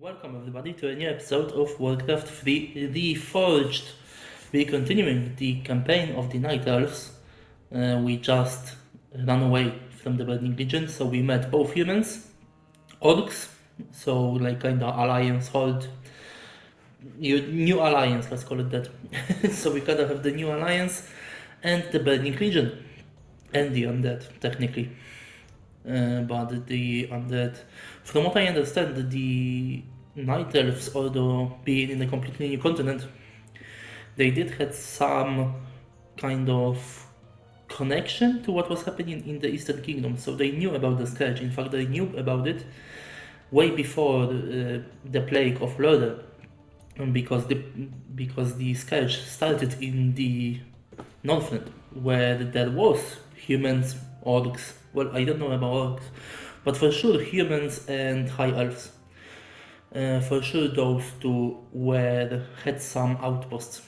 Welcome everybody to a new episode of Warcraft 3 Reforged. We're continuing the campaign of the Night Elves. We just ran away from the Burning Legion, so we met both humans, orcs, so like kinda alliance horde, new alliance, let's call it that. So we kinda have the new alliance and the Burning Legion and the undead, technically. But the undead, from what I understand, the Night Elves, although being in a completely new continent, they did have some kind of connection to what was happening in the Eastern Kingdom. So they knew about the scourge. In fact, they knew about it way before the plague of Lurder, because the scourge started in the Northland, where there was humans, orcs. Well, I don't know about orcs, but for sure humans and high elves. For sure those two had some outposts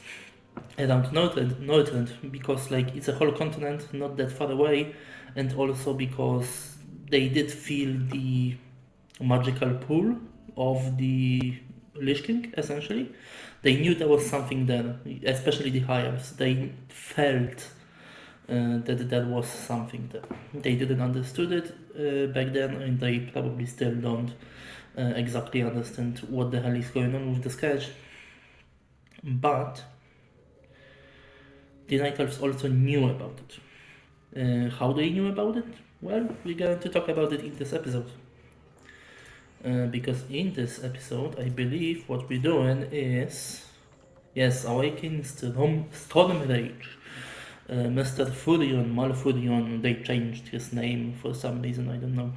around Northland, because like it's a whole continent not that far away, and also because they did feel the magical pull of the Lich King, essentially. They knew there was something there, especially the high elves. They felt that there was something there. They didn't understood it back then, and they probably still don't exactly understand what the hell is going on with the sketch. But the Night Elves also knew about it. How they knew about it? Well, we're going to talk about it in this episode. Because in this episode, I believe what we're doing is, yes, awakening Storm Rage. Mr. Furion, Malfurion, they changed his name for some reason, I don't know.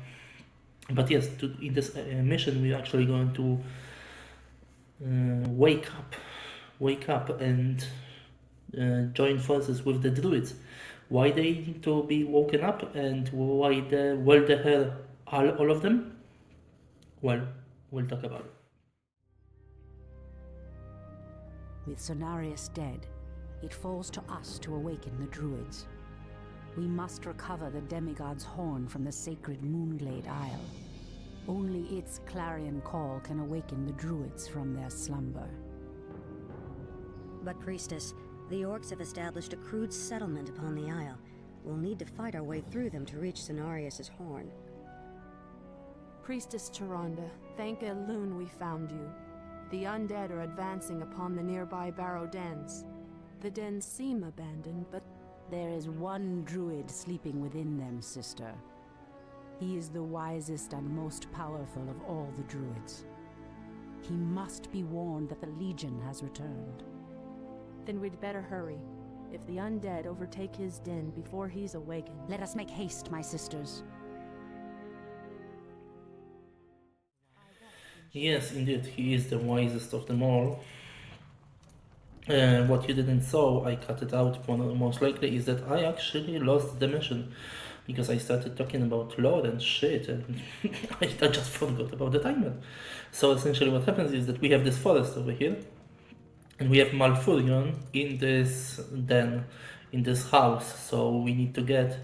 But yes, in this mission, we're actually going to wake up and join forces with the druids. Why they need to be woken up, and why the hell all of them? Well, we'll talk about it. With Cenarius dead, it falls to us to awaken the druids. We must recover the demigod's horn from the sacred Moonglade Isle. Only its clarion call can awaken the druids from their slumber. But Priestess, the orcs have established a crude settlement upon the Isle. We'll need to fight our way through them to reach Cenarius' horn. Priestess Charonda, thank Elune we found you. The undead are advancing upon the nearby barrow dens. The dens seem abandoned, but there is one druid sleeping within them, sister. He is the wisest and most powerful of all the druids. He must be warned that the Legion has returned. Then we'd better hurry. If the undead overtake his den before he's awakened... Let us make haste, my sisters. Yes, indeed, he is the wisest of them all. What you didn't saw, I cut it out most likely, is that I actually lost the mission. Because I started talking about lore and shit, and I just forgot about the timer. So essentially what happens is that we have this forest over here, and we have Malfurion in this den, in this house. So we need to get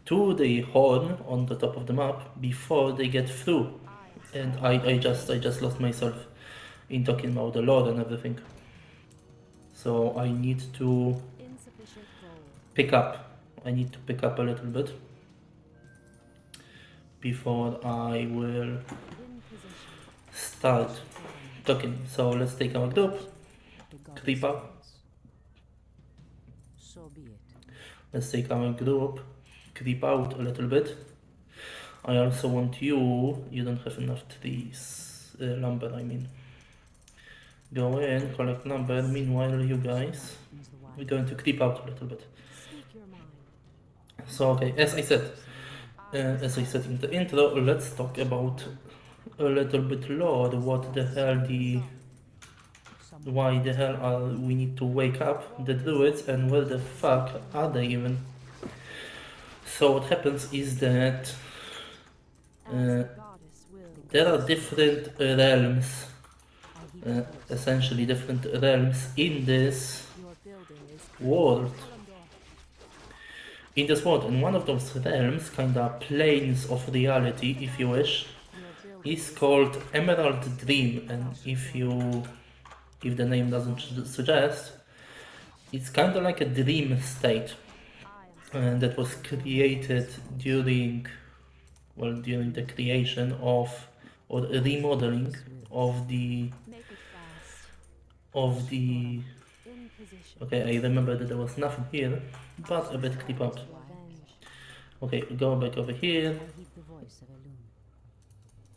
to the horn on the top of the map before they get through. And I just lost myself in talking about the lore and everything. So I need to pick up. I need to pick up a little bit before I will start talking. So let's take our group, creep up. So be it. Let's take our group, creep out a little bit. I also want you don't have enough trees, lumber I mean. Go in, collect lumber, meanwhile you guys, we're going to creep out a little bit. So okay, as I said in the intro, let's talk about a little bit lore. Why the hell we need to wake up the druids, and where the fuck are they even? So what happens is that there are different realms, essentially different realms in this world. And one of those realms, kinda planes of reality, if you wish, is called Emerald Dream, and if the name doesn't suggest, it's kind of like a dream state that was created during the creation of or remodeling of the okay, I remember that there was nothing here, but a bit clip out. Okay, go back over here,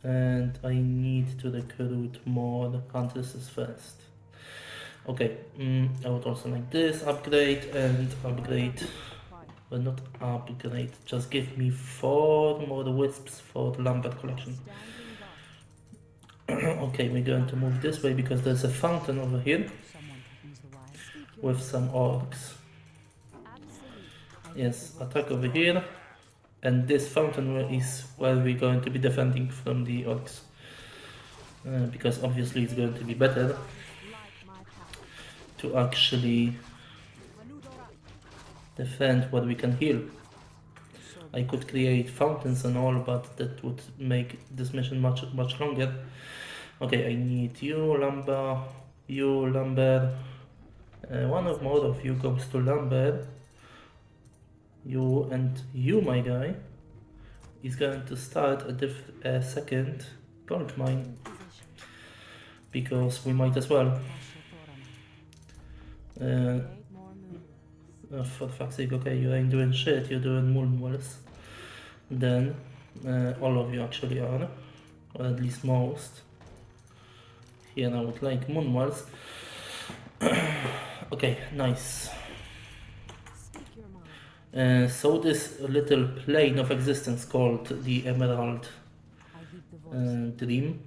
and I need to recruit more huntresses first. Okay, I would also like this upgrade and upgrade, well, not upgrade, just give me 4 more wisps for the lumber collection. Okay, we're going to move this way because there's a fountain over here with some orcs. Yes, attack over here, and this fountain is where we're going to be defending from the orcs. Because obviously it's going to be better to actually defend what we can heal. I could create fountains and all, but that would make this mission much longer. Okay, I need you, lumber, one or more of you goes to lumber. You and you, my guy, is going to start a second gold mine, because we might as well. For fuck's sake, okay, you ain't doing shit, you're doing moon wells. Then, all of you actually are, or at least most. Here I would like moon wells. Okay, nice. So this little plane of existence called the Emerald Dream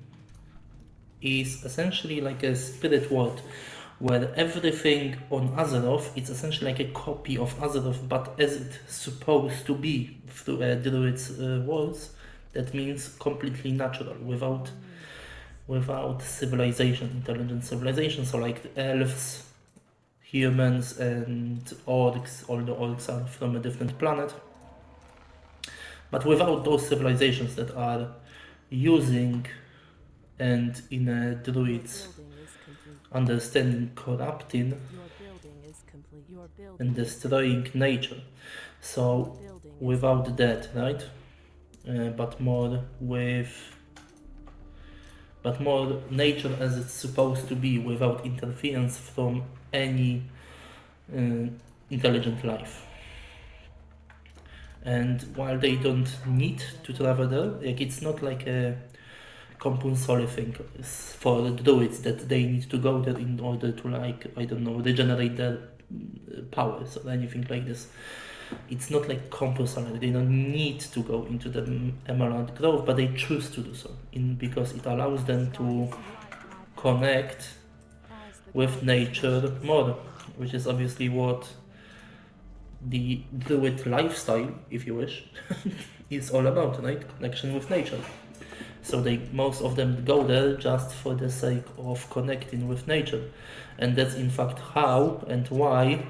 is essentially like a spirit world, where everything on Azeroth is essentially like a copy of Azeroth, but as it's supposed to be through a druid's worlds. That means completely natural, without civilization, intelligent civilization. So like elves, humans and orcs, all the orcs are from a different planet, but without those civilizations that are using and in a druid's understanding corrupting and destroying nature. So without that, right? But more nature as it's supposed to be, without interference from any intelligent life. And while they don't need to travel there, like it's not like a compulsory thing for the druids that they need to go there in order to, like, I don't know, regenerate their powers or anything like this. It's not like compulsory. They don't need to go into the Emerald Grove, but they choose to do so because it allows them to connect with nature more, which is obviously what the druid lifestyle, if you wish, is all about, right? Connection with nature. So most of them go there just for the sake of connecting with nature, and that's in fact how and why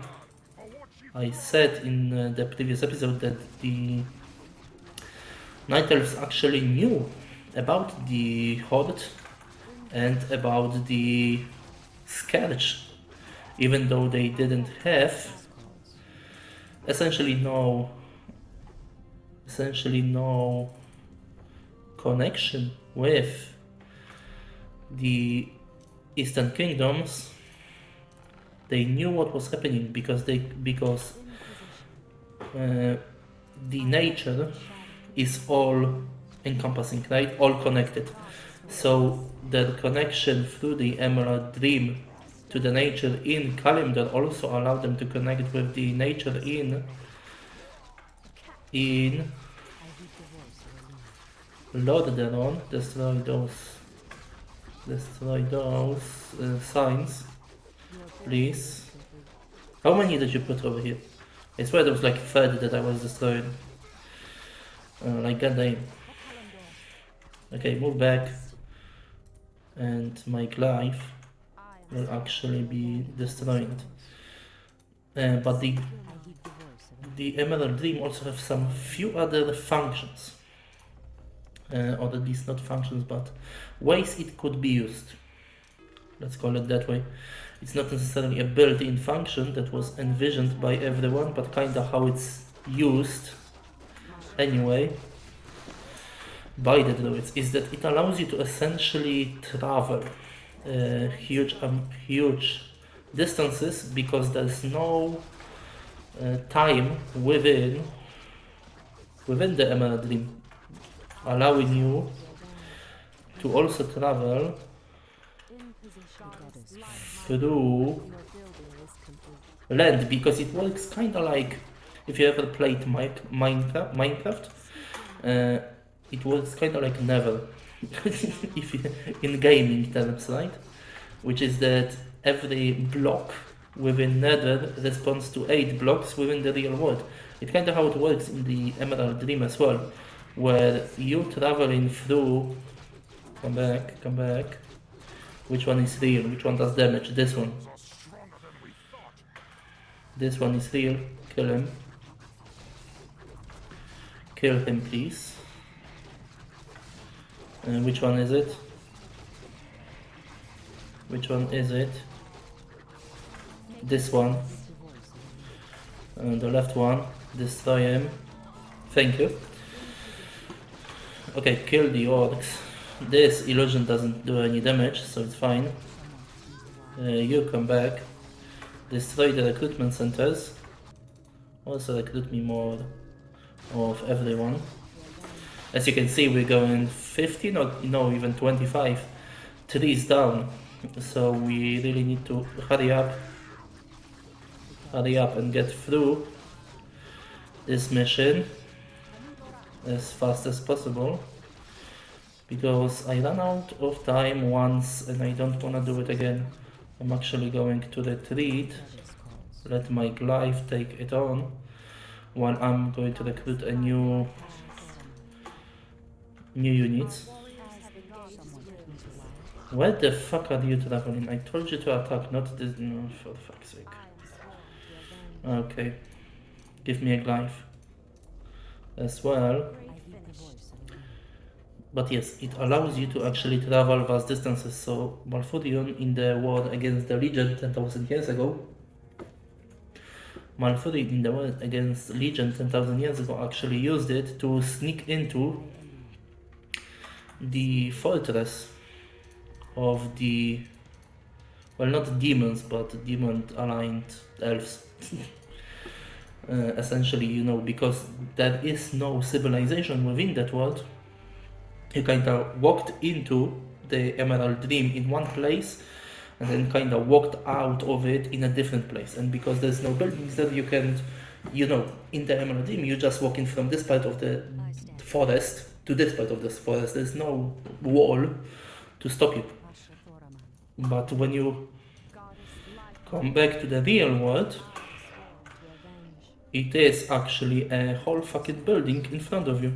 I said in the previous episode that the Night Elves actually knew about the Horde and about the Scourge, even though they didn't have essentially no connection with the Eastern Kingdoms. They knew what was happening because the nature is all encompassing, right? All connected. So the connection through the Emerald Dream to the nature in Kalimdor also allowed them to connect with the nature in Lordaeron. Destroy those signs, please. How many did you put over here? I swear there was like 30 that I was destroying. Like goddamn. Okay, move back, and my life will actually be destroyed. But the Emerald Dream also have some few other functions. or at least not functions, but ways it could be used. Let's call it that way. It's not necessarily a built-in function that was envisioned by everyone, but kinda how it's used anyway by the druids is that it allows you to essentially travel huge distances because there's no time within the Emerald Dream, allowing you to also travel through land, because it works kind of like, if you ever played Minecraft, it works kind of like Never, if you, in gaming terms, right? Which is that every block within Nether responds to 8 blocks within the real world. It's kind of how it works in the Emerald Dream as well, where you traveling through. Come back. Which one is real? Which one does damage? This one. This one is real. Kill him. Kill him, please. Which one is it? Which one is it? This one. The left one. Destroy him. Thank you. Okay, kill the orcs. This illusion doesn't do any damage, so it's fine. You come back. Destroy the recruitment centers. Also recruit me more of everyone. As you can see, we're going 15 or no, even 25 trees down. So we really need to hurry up and get through this mission as fast as possible, because I ran out of time once and I don't want to do it again. I'm actually going to retreat, let my glaive take it on, while I'm going to recruit a new units. Where the fuck are you traveling? I told you to attack, not this. No, for fuck's sake. Okay, give me a glaive as well. But yes, it allows you to actually travel vast distances. So Malfurion in the war against the Legion 10,000 years ago, Malfurion in the war against Legion 10,000 years ago actually used it to sneak into the fortress of the, well, not demons, but demon-aligned elves. Essentially, you know, because there is no civilization within that world, you kind of walked into the Emerald Dream in one place and then kind of walked out of it in a different place. And because there's no buildings there, you can, you know, in the Emerald Dream, you just walk in from this part of the forest to this part of this forest. There's no wall to stop you. But when you come back to the real world, it is actually a whole fucking building in front of you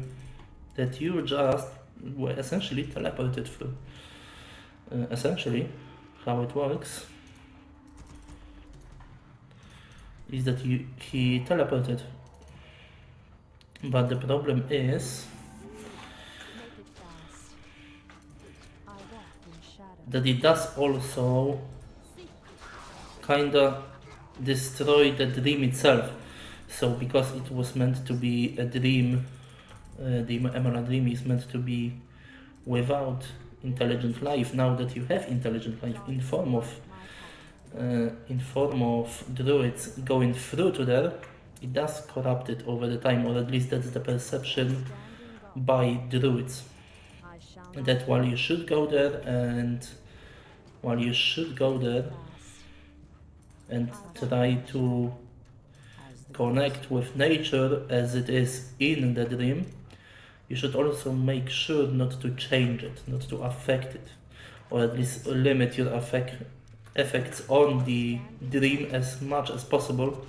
that you just were essentially teleported through. Essentially, how it works is that he teleported. But the problem is that it does also kinda destroy the dream itself. So because it was meant to be a dream, the Emerald Dream is meant to be without intelligent life. Now that you have intelligent life in form of druids going through to there, it does corrupt it over the time, or at least that's the perception by druids. That while you should go there and try to connect with nature as it is in the dream, you should also make sure not to change it, not to affect it, or at least limit your effects on the dream as much as possible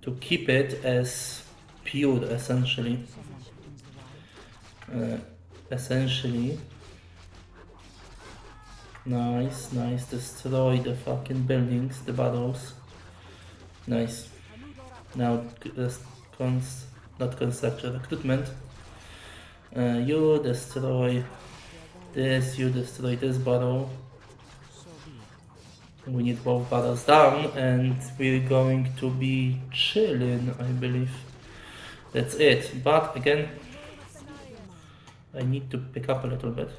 to keep it as pure, essentially. Nice, destroy the fucking buildings, the barrows. Nice. Now, not construction, recruitment. You destroy this, you destroy this barrow. We need both barrows down, and we're going to be chilling, I believe. That's it. But again, I need to pick up a little bit.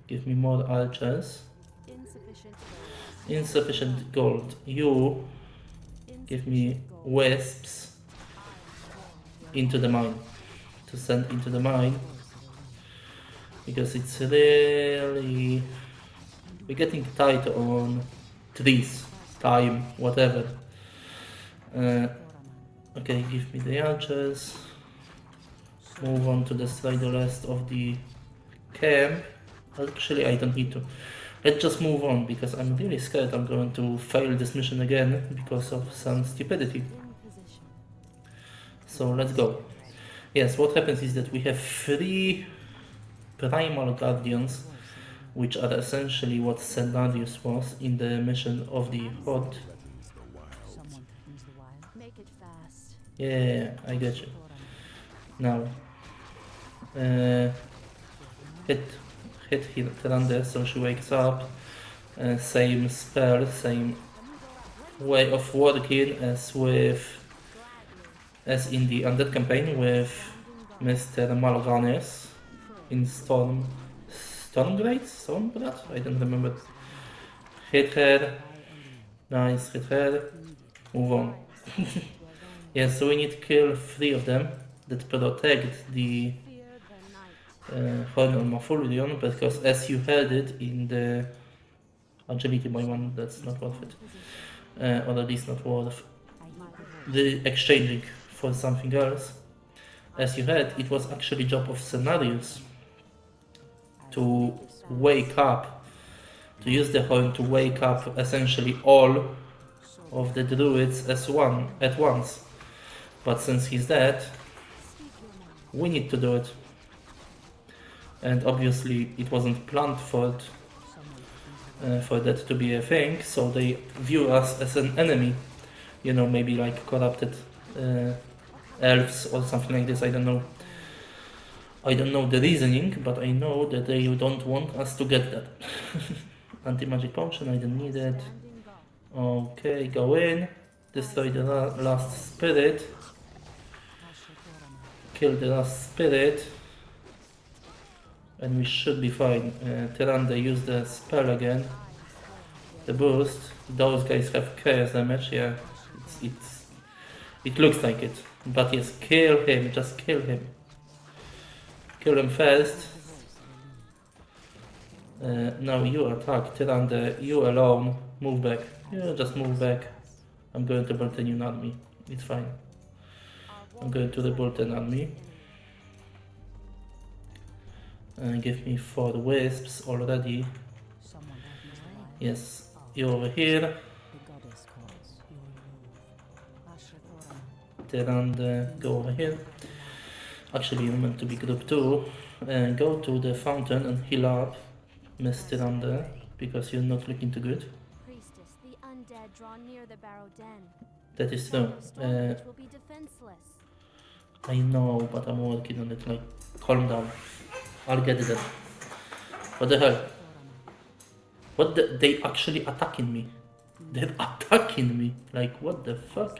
Give me more archers. Insufficient gold. You give me wisps into the mine. To send into the mine. Because it's really... We're getting tight on trees, time, whatever. Okay, give me the archers. Move on to destroy the rest of the camp. Actually, I don't need to. Let's just move on, because I'm really scared I'm going to fail this mission again because of some stupidity. So let's go. Yes, what happens is that we have 3 primal guardians, which are essentially what Scenarius was in the mission of the Horde. Make it fast. Yeah, I get you. Now, hit Tyrande so she wakes up. Same spell, same way of working as in the Undead campaign with Mr. Malganis in Stormblood? I don't remember. Hit her. Nice, hit her. Move on. Yeah, so we need to kill 3 of them that protect the Horn on Mafurion, because as you heard it in the agility by 1, that's not worth it. Or at least not worth the exchanging for something else. As you heard, it was actually job of Scenarius to wake up, to use the horn to wake up essentially all of the druids at once. But since he's dead, we need to do it. And obviously it wasn't planned for that to be a thing, so they view us as an enemy. You know, maybe like corrupted elves or something like this, I don't know. I don't know the reasoning, but I know that they don't want us to get that. Anti-magic potion, I don't need it. Okay, go in. Destroy the last spirit. Kill the last spirit. And we should be fine. Tyrande used the spell again. The boost. Those guys have chaos damage, yeah. It looks like it. But yes, kill him, just kill him. Kill him first. Now you attack Tyrande, you alone. Move back. Yeah, just move back. I'm going to build a new army. It's fine. I'm going to rebuild an army. Give me 4 wisps already. Yes, you over here. Tyrande, go over here. Actually, you're meant to be group 2. Go to the fountain and heal up, Miss Tyrande, because you're not looking too good. Priestess, the undead draw near the Barrow Den. That is true. Will be defenseless. I know, but I'm working on it. Like, calm down. I'll get it. What the hell? They actually attacking me. They're attacking me. Like, what the fuck?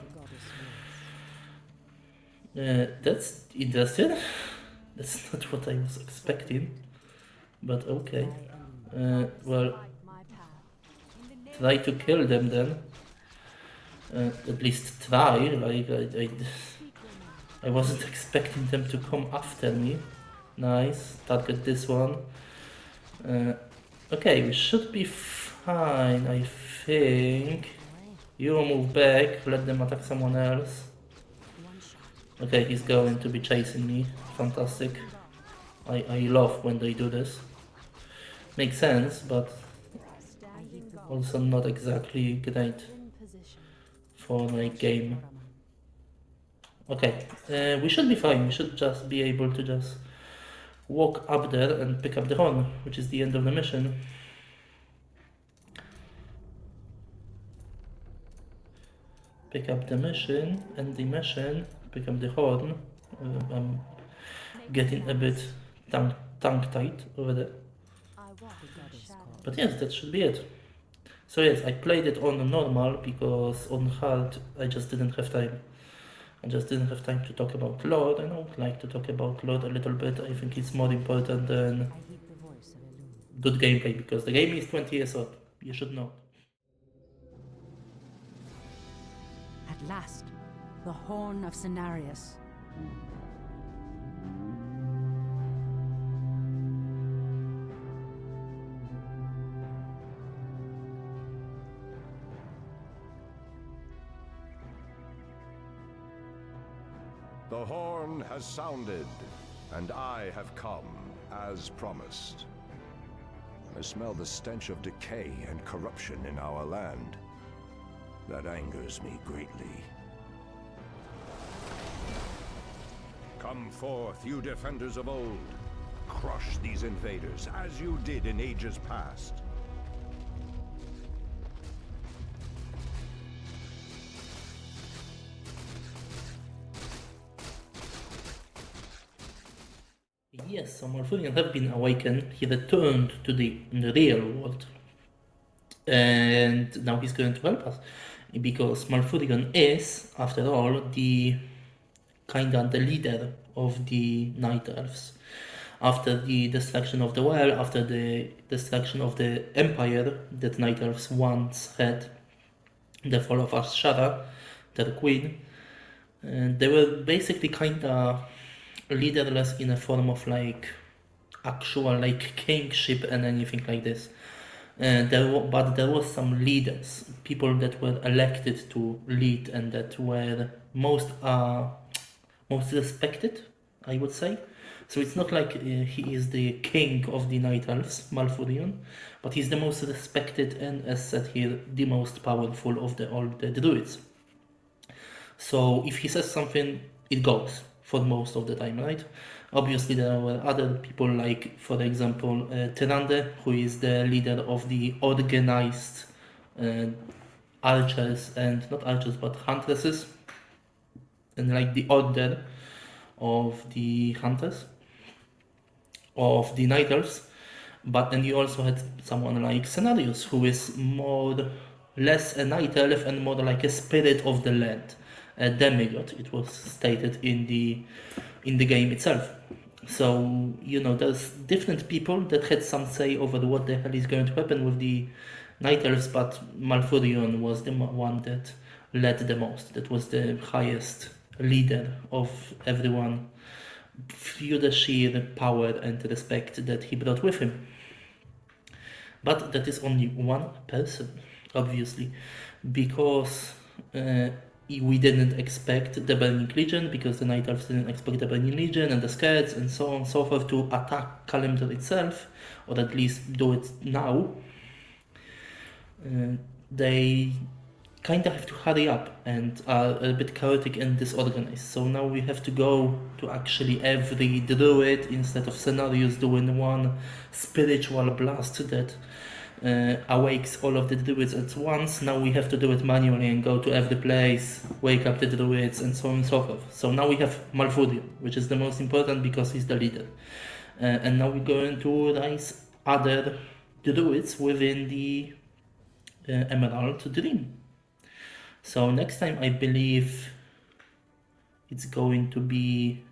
That's interesting. That's not what I was expecting. But okay. Well, try to kill them then. At least try. Like, I wasn't expecting them to come after me. Nice. Target this one. Okay, we should be fine, I think. You move back, let them attack someone else. Okay, he's going to be chasing me. Fantastic. I love when they do this. Makes sense, but also not exactly great for my game. Okay, we should be fine. We should just be able to just walk up there and pick up the horn, which is the end of the mission. Pick up the mission, and the mission, pick up the horn. I'm getting a bit tongue-tied over there. I walk in shadow. But yes, that should be it. So yes, I played it on normal because on hard I just didn't have time. I just didn't have time to talk about lore, and I would like to talk about lore a little bit. I think it's more important than good gameplay because the game is 20 years old. You should know. At last, the Horn of Cenarius. The horn has sounded, and I have come, as promised. I smell the stench of decay and corruption in our land. That angers me greatly. Come forth, you defenders of old. Crush these invaders, as you did in ages past. Yes, so Malfurion have been awakened. He returned to the real world. And now he's going to help us. Because Malfurion is, after all, the leader of the Night Elves. After the destruction of the well, after the destruction of the empire that Night Elves once had, the fall of Ashara, their queen, they were basically leaderless in a form of actual kingship and anything like this. But there was some leaders, people that were elected to lead and that were most respected, I would say. So it's not like he is the king of the Night Elves, Malfurion, but he's the most respected and, as said here, the most powerful of all the druids. So if he says something, it goes for most of the time, right? Obviously there were other people like, for example, Tyrande, who is the leader of the organized archers, and not archers but huntresses, and the order of the hunters of the Night Elves. But then you also had someone like Cenarius, who is less a Night Elf and more like a spirit of the land, a demigod, it was stated in the game itself. So, there's different people that had some say over what the hell is going to happen with the Night Elves, but Malfurion was the one that led the most. That was the highest leader of everyone, through the sheer power and respect that he brought with him. But that is only one person, obviously, because we didn't expect the Burning Legion, because the Night Elves didn't expect the Burning Legion and the Skirts and so on and so forth to attack Kalimdor itself, or at least do it now. They kind of have to hurry up and are a bit chaotic and disorganized. So now we have to go to actually every druid, instead of Cenarius doing one spiritual blast that awakes all of the druids at once. Now we have to do it manually and go to every place, wake up the druids, and so on and so forth. So now we have Malfurion, which is the most important because he's the leader. And now we're going to rise other druids within the Emerald Dream. So next time I believe it's going to be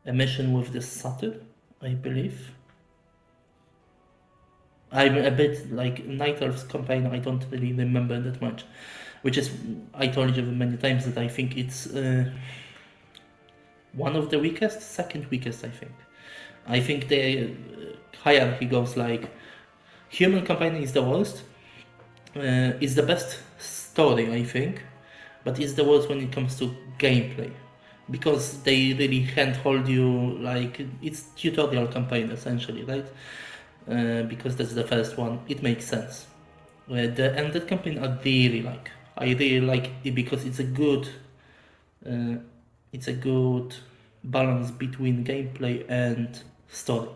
a mission with the Satyr, I believe. I'm a bit like Night Elves campaign, I don't really remember that much. Which is, I told you many times that I think it's one of the weakest, second weakest, I think. I think the hierarchy goes like, human campaign is the worst, it's the best story, I think, but it's the worst when it comes to gameplay. Because they really handhold you, like, it's tutorial campaign essentially, right? Because that's the first one, it makes sense. The ended campaign I really like it because it's a good balance between gameplay and story.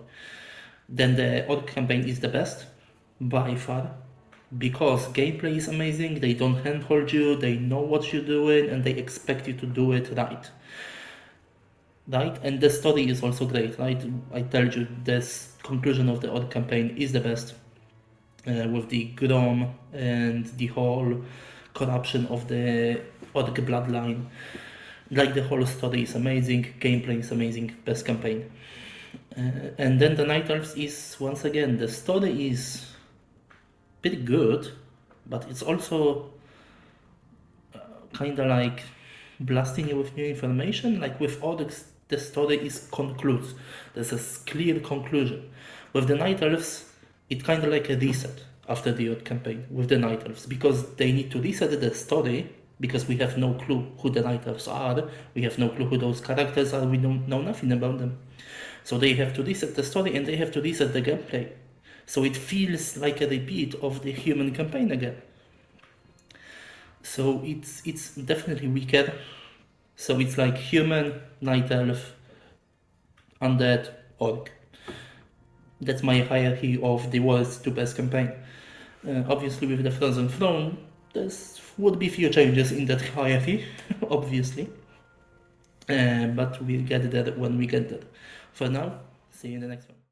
Then the Orc campaign is the best by far, because gameplay is amazing, they don't handhold you, they know what you're doing, and they expect you to do it right. right? And the story is also great, right? I tell you, this conclusion of the Orc campaign is the best, with the Grom and the whole corruption of the Orc bloodline. Like, the whole story is amazing, gameplay is amazing, best campaign. And then the Night Elves is, once again, the story is pretty good, but it's also kind of like blasting you with new information. Like, with Orcs, the story is concludes. There's a clear conclusion. With the Night Elves, it's kind of like a reset after the Orc campaign with the Night Elves, because they need to reset the story, because we have no clue who the Night Elves are, we have no clue who those characters are, we don't know nothing about them. So they have to reset the story, and they have to reset the gameplay. So it feels like a repeat of the human campaign again. So it's definitely weaker. So it's like human, night elf, undead, orc. That's my hierarchy of the worst to best campaign. Obviously, with the Frozen Throne, there would be few changes in that hierarchy, obviously. But we'll get there when we get there. For now, see you in the next one.